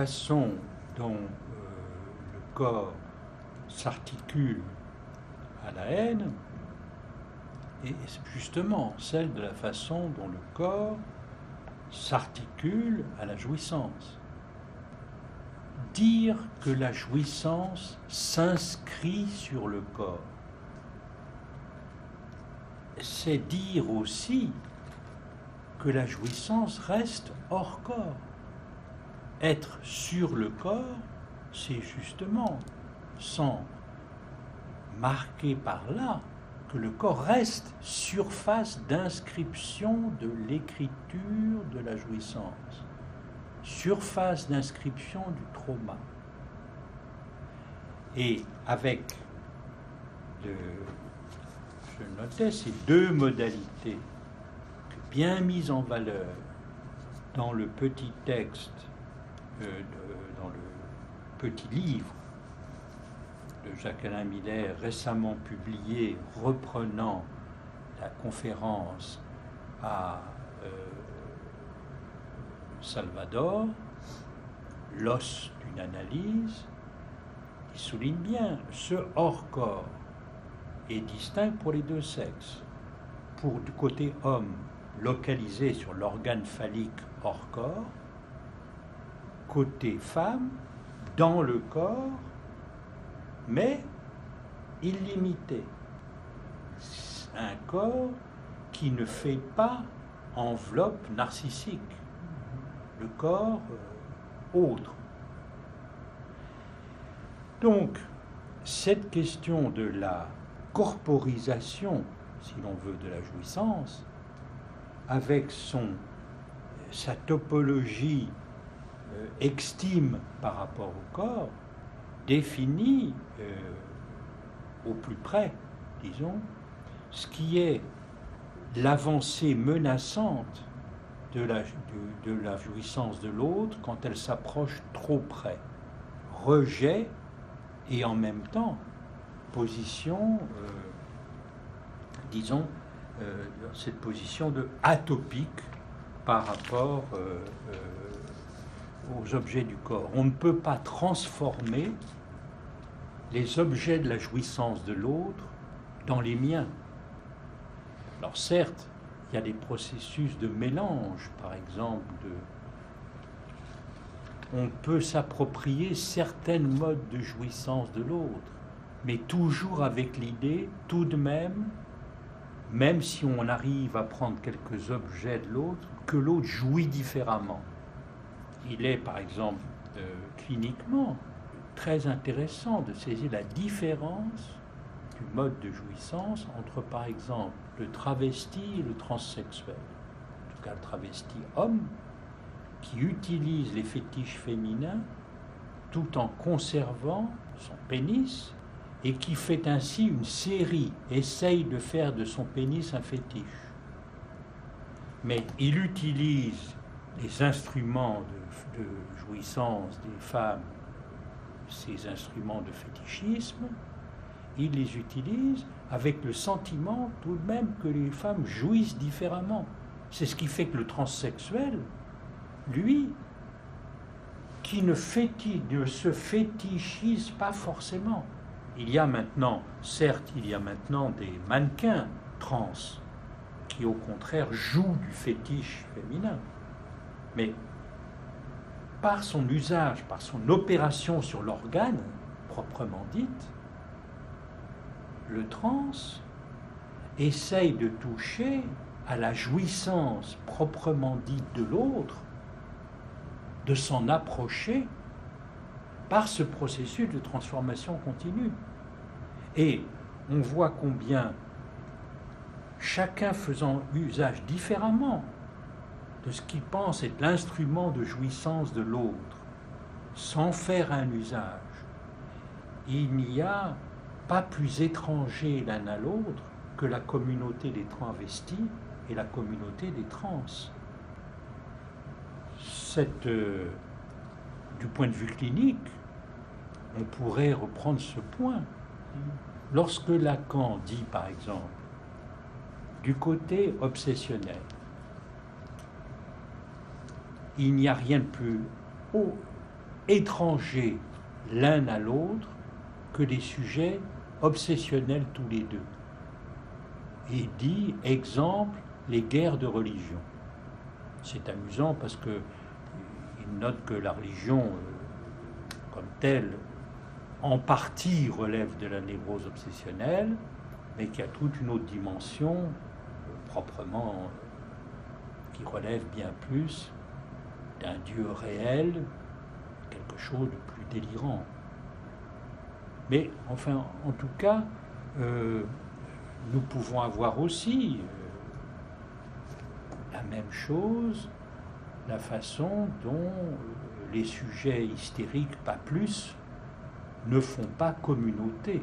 façon dont le corps s'articule à la haine est justement celle de la façon dont le corps s'articule à la jouissance. Dire que la jouissance s'inscrit sur le corps, c'est dire aussi que la jouissance reste hors corps. Être sur le corps, c'est justement, sans marquer par là, que le corps reste surface d'inscription de l'écriture de la jouissance, surface d'inscription du trauma. Et avec, je notais ces deux modalités bien mises en valeur dans le petit texte, dans le petit livre de Jacques-Alain Miller, récemment publié, reprenant la conférence à Salvador, l'os d'une analyse, il souligne bien ce hors-corps est distinct pour les deux sexes. Pour du côté homme, localisé sur l'organe phallique hors corps, côté femme, dans le corps, mais illimité. Un corps qui ne fait pas enveloppe narcissique, le corps autre. Donc, cette question de la corporisation, si l'on veut, de la jouissance, avec sa topologie extime par rapport au corps, définit au plus près, disons, ce qui est l'avancée menaçante de la jouissance de l'autre quand elle s'approche trop près. Rejet et en même temps position, disons, cette position de atopique par rapport aux objets du corps. On ne peut pas transformer les objets de la jouissance de l'autre dans les miens. Alors certes, il y a des processus de mélange, par exemple, on peut s'approprier certains modes de jouissance de l'autre, mais toujours avec l'idée, tout de même si on arrive à prendre quelques objets de l'autre, que l'autre jouit différemment. Il est, par exemple, cliniquement, très intéressant de saisir la différence du mode de jouissance entre, par exemple, le travesti et le transsexuel. En tout cas, le travesti homme, qui utilise les fétiches féminins tout en conservant son pénis et qui fait ainsi une série, essaye de faire de son pénis un fétiche. Mais il utilise les instruments de jouissance des femmes, ces instruments de fétichisme, il les utilise avec le sentiment tout de même que les femmes jouissent différemment. C'est ce qui fait que le transsexuel, lui, qui ne se fétichise pas forcément. Il y a maintenant des mannequins trans qui au contraire jouent du fétiche féminin. Mais par son usage, par son opération sur l'organe, proprement dite, le trans essaye de toucher à la jouissance proprement dite de l'autre, de s'en approcher par ce processus de transformation continue. Et on voit combien chacun faisant usage différemment de ce qu'il pense être l'instrument de jouissance de l'autre, sans faire un usage, il n'y a pas plus étranger l'un à l'autre que la communauté des travestis et la communauté des trans. Du point de vue clinique, on pourrait reprendre ce point. Lorsque Lacan dit, par exemple, du côté obsessionnel, il n'y a rien de plus haut, étrangers l'un à l'autre que des sujets obsessionnels tous les deux. Et dit, exemple, les guerres de religion. C'est amusant parce qu'il note que la religion, comme telle, en partie relève de la névrose obsessionnelle, mais qu'il y a toute une autre dimension, proprement, qui relève bien plus d'un Dieu réel, quelque chose de plus délirant. Mais enfin, en tout cas, nous pouvons avoir aussi la même chose, la façon dont les sujets hystériques, pas plus, ne font pas communauté.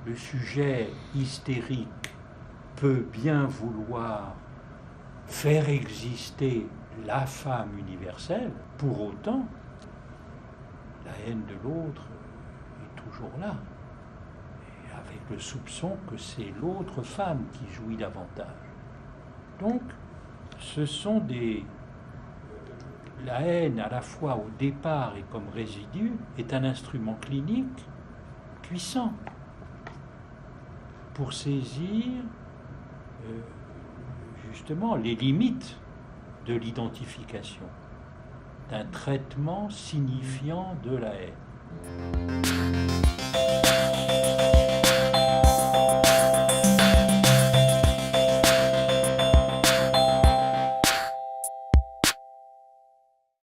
Le sujet hystérique peut bien vouloir faire exister la femme universelle, pour autant, la haine de l'autre est toujours là, et avec le soupçon que c'est l'autre femme qui jouit davantage. Donc, ce sont la haine, à la fois au départ et comme résidu, est un instrument clinique puissant pour saisir justement les limites de l'identification, d'un traitement signifiant de la haine.